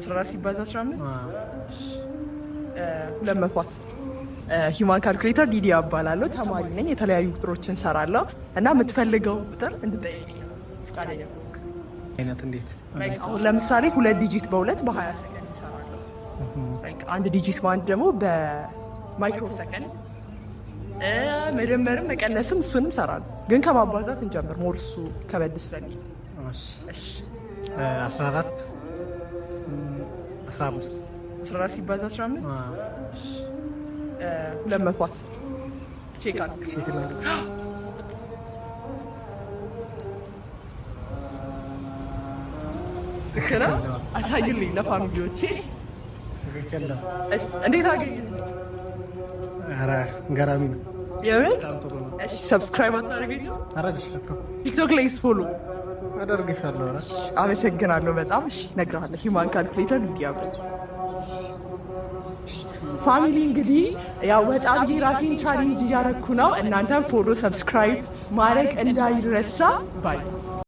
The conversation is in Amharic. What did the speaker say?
14 ሲባዛ 15 210 ሂማን ካልኩሌተር ዲዲያ እባላለሁ። ተማሪ ነኝ። የተለያዩ ቁጥሮችን ሰራለሁ እና የምትፈልገው ቁጥር እንድጠይቀኝ ፈቃደኛ አይነት እንዴት? አሁን ለምሳሌ 2 ዲጂት በ2 በ20 ሰከንድ እሰራለሁ። አንድ ዲጂት ማለት ደግሞ በማይክሮ ሰከንድ መደመርም መቀነስም እሱንም እሰራለሁ። ግን ከማባዛት እንጀምር፣ ሞር እሱ ከበድ ስለሚል። እሺ 14 15 14 ሲባዛ 15 210 ቼክ አድርግ። ትክክል ነው። አሳይልኝ ለፋሚሊዎቼ። እንዴት አገኘ? ኧረ ገራሚ ነው። የምን ሰብስክራይብ አታደርገኝ? ቲክቶክ ላይ ፎሎ አደርግሻለሁ። አመሰግናለሁ በጣም። እሺ እነግርሃለሁ። ሂማን ካልኩሌተር ዲያብ ፋሚሊ እንግዲህ ያው በጣም የራሴን ቻሌንጅ እያደረኩ ነው። እናንተም ፎሎ ሰብስክራይብ ማድረግ እንዳይረሳ ባይ